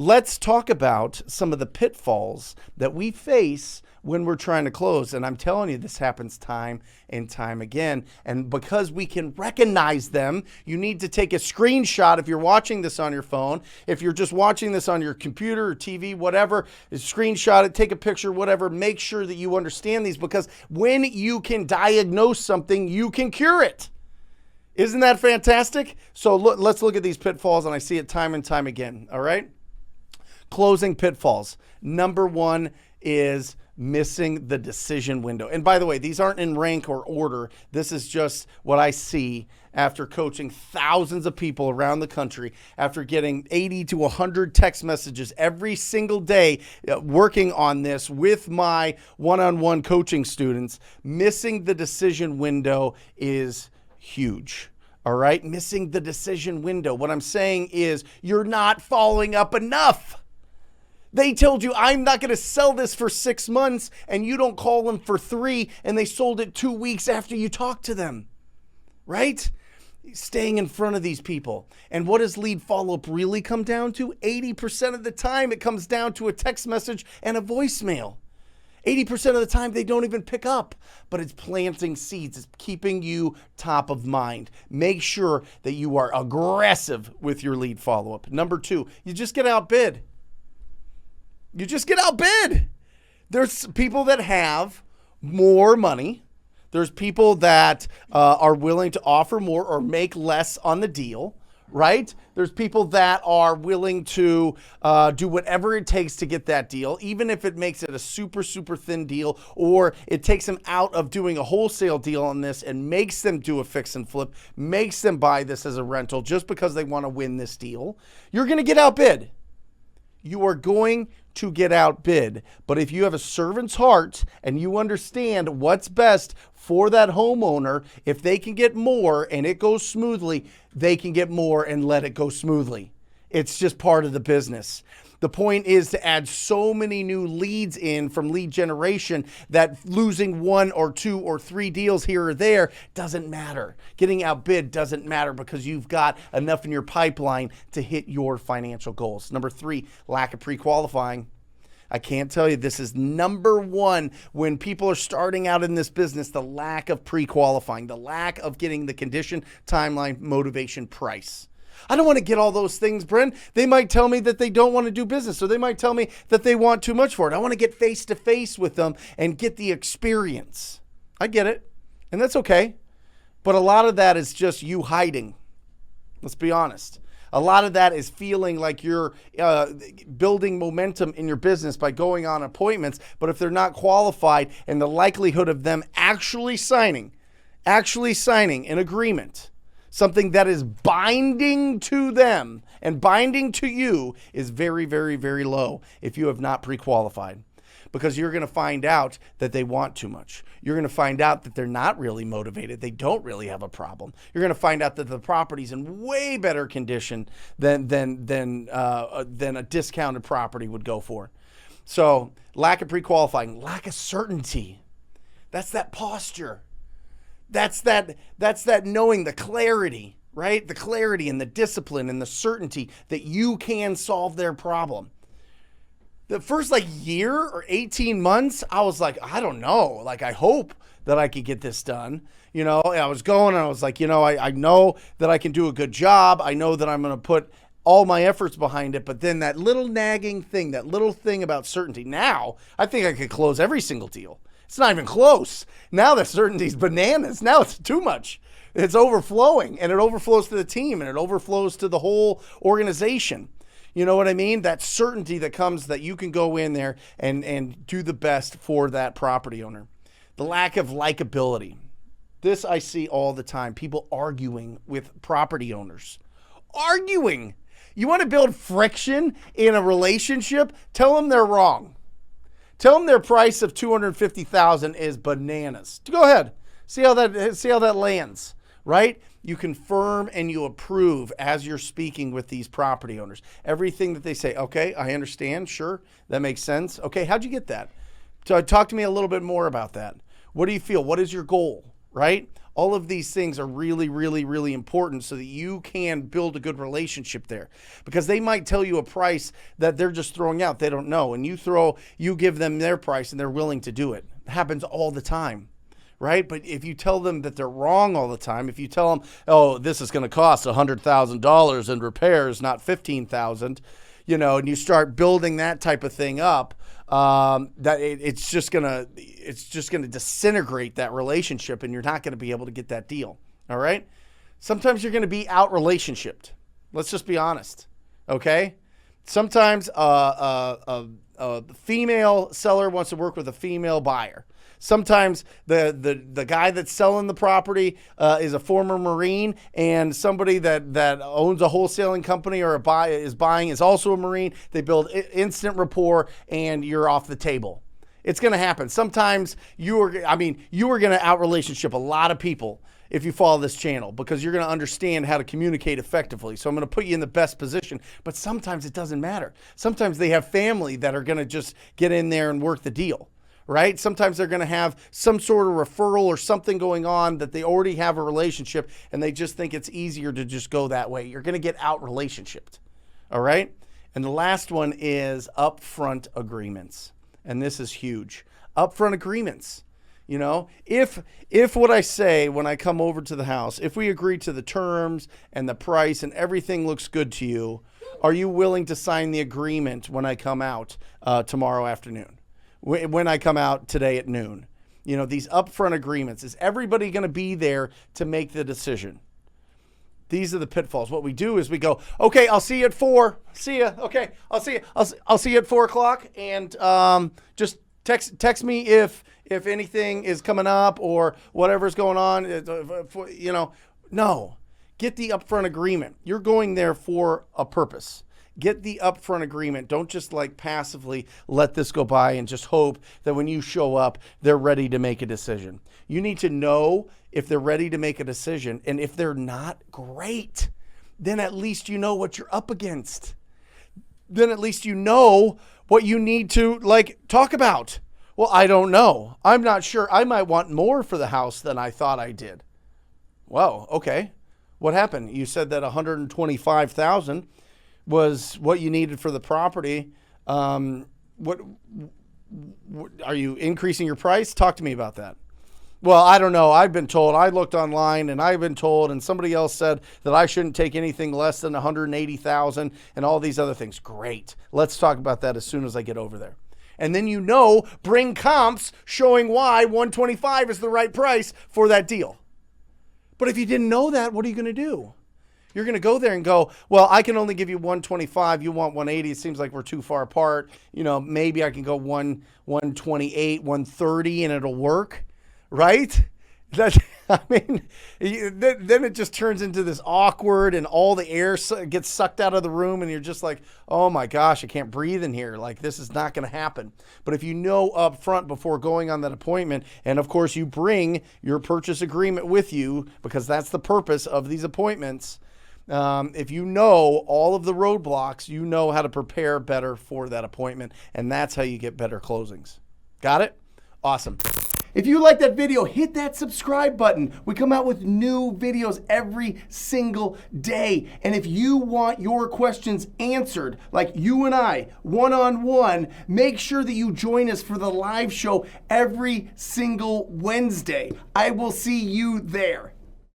let's talk about some of the pitfalls that we face when we're trying to close. And I'm telling you, this happens time and time again. And because we can recognize them, you need to take a screenshot if you're watching this on your phone. If you're just watching this on your computer or TV, whatever, screenshot it, take a picture, whatever. Make sure that you understand these, because when you can diagnose something, you can cure it. Isn't that fantastic? So let's look at these pitfalls, and I see it time and time again, all right? Closing pitfalls. Number one is missing the decision window. And by the way, these aren't in rank or order. This is just what I see after coaching thousands of people around the country, after getting 80 to 100 text messages every single day, working on this with my one-on-one coaching students. Missing the decision window is huge. All right? Missing the decision window. What I'm saying is you're not following up enough. They told you, I'm not going to sell this for 6 months, and you don't call them for 3, and they sold it 2 weeks after you talked to them, right? Staying in front of these people. And what does lead follow-up really come down to? 80% of the time, it comes down to a text message and a voicemail. 80% of the time, they don't even pick up, but it's planting seeds. It's keeping you top of mind. Make sure that you are aggressive with your lead follow-up. Number 2, you just get outbid. You just get outbid. There's people that have more money. There's people that are willing to offer more or make less on the deal, right? There's people that are willing to do whatever it takes to get that deal, even if it makes it a super, super thin deal, or it takes them out of doing a wholesale deal on this and makes them do a fix and flip, makes them buy this as a rental just because they want to win this deal. You're going to get outbid. You are going to get outbid. But if you have a servant's heart and you understand what's best for that homeowner, if they can get more and it goes smoothly, they can get more and let it go smoothly. It's just part of the business. The point is to add so many new leads in from lead generation that losing 1 or 2 or 3 deals here or there doesn't matter. Getting outbid doesn't matter because you've got enough in your pipeline to hit your financial goals. Number 3, lack of pre-qualifying. I can't tell you, this is number 1 when people are starting out in this business, the lack of pre-qualifying, the lack of getting the condition, timeline, motivation, price. I don't want to get all those things, Brent. They might tell me that they don't want to do business, or they might tell me that they want too much for it. I want to get face-to-face with them and get the experience. I get it, and that's okay. But a lot of that is just you hiding. Let's be honest. A lot of that is feeling like you're building momentum in your business by going on appointments, but if they're not qualified, and the likelihood of them actually signing an agreement, something that is binding to them and binding to you, is very, very, very low if you have not pre-qualified. Because you're going to find out that they want too much. You're going to find out that they're not really motivated. They don't really have a problem. You're going to find out that the property's in way better condition than a discounted property would go for. So lack of pre-qualifying, lack of certainty. That's that posture. That's that knowing, the clarity, right? The clarity and the discipline and the certainty that you can solve their problem. The first year or 18 months, I was like, I don't know. I hope that I could get this done. I was going and I was like, I know that I can do a good job. I know that I'm going to put all my efforts behind it. But then that little nagging thing, that little thing about certainty. Now, I think I could close every single deal. It's not even close. Now the certainty's bananas. Now it's too much. It's overflowing, and it overflows to the team, and it overflows to the whole organization. You know what I mean? That certainty that comes that you can go in there and do the best for that property owner. The lack of likability. This I see all the time. People arguing with property owners. Arguing. You want to build friction in a relationship? Tell them they're wrong. Tell them their price of $250,000 is bananas. Go ahead. See how that lands, right? You confirm and you approve as you're speaking with these property owners. Everything that they say, okay, I understand, sure, that makes sense. Okay, how'd you get that? So talk to me a little bit more about that. What do you feel? What is your goal, right? All of these things are really, really, really important so that you can build a good relationship there, because they might tell you a price that they're just throwing out. They don't know. And you give them their price and they're willing to do it. It happens all the time. Right? But if you tell them that they're wrong all the time, if you tell them, oh, this is going to cost $100,000 in repairs, not $15,000, and you start building that type of thing up, it's just going to disintegrate that relationship, and you're not going to be able to get that deal. All right? Sometimes you're going to be out relationshiped. Let's just be honest. Okay? Sometimes a female seller wants to work with a female buyer. Sometimes the guy that's selling the property is a former Marine, and somebody that owns a wholesaling company or is buying is also a Marine. They build instant rapport, and you're off the table. It's going to happen. Sometimes you are going to out relationship a lot of people if you follow this channel, because you're going to understand how to communicate effectively. So I'm going to put you in the best position, but sometimes it doesn't matter. Sometimes they have family that are going to just get in there and work the deal. Right? Sometimes they're going to have some sort of referral or something going on that they already have a relationship, and they just think it's easier to just go that way. You're going to get out relationshiped. All right? And the last one is upfront agreements. And this is huge. Upfront agreements. If what I say when I come over to the house, if we agree to the terms and the price and everything looks good to you, are you willing to sign the agreement when I come out tomorrow afternoon? When I come out today at noon? These upfront agreements. Is everybody going to be there to make the decision? These are the pitfalls. What we do is we go, okay, I'll see you at 4. See ya. Okay, I'll see you. I'll see you at 4 o'clock, and just text me if anything is coming up or whatever's going on. No, get the upfront agreement. You're going there for a purpose. Get the upfront agreement. Don't just passively let this go by and just hope that when you show up, they're ready to make a decision. You need to know if they're ready to make a decision. And if they're not, great. Then at least you know what you're up against. Then at least you know what you need to talk about. Well, I don't know. I'm not sure. I might want more for the house than I thought I did. Well, okay. What happened? You said that $125,000 was what you needed for the property. What are you increasing your price? Talk to me about that. Well, I don't know. I've been told. I looked online, and I've been told, and somebody else said that I shouldn't take anything less than $180,000 and all these other things. Great. Let's talk about that as soon as I get over there. And then bring comps showing why $125 is the right price for that deal. But if you didn't know that, what are you going to do? You're going to go there and go, well, I can only give you $125. You want $180. It seems like we're too far apart. Maybe I can go $128, $130, and it'll work, right? Then it just turns into this awkward, and all the air gets sucked out of the room, and you're just like, oh my gosh, I can't breathe in here. This is not going to happen. But if you know up front before going on that appointment, and of course you bring your purchase agreement with you, because that's the purpose of these appointments. If you know all of the roadblocks, you know how to prepare better for that appointment, and that's how you get better closings. Got it? Awesome. If you like that video, hit that subscribe button. We come out with new videos every single day. And if you want your questions answered, like you and I, one-on-one, make sure that you join us for the live show every single Wednesday. I will see you there.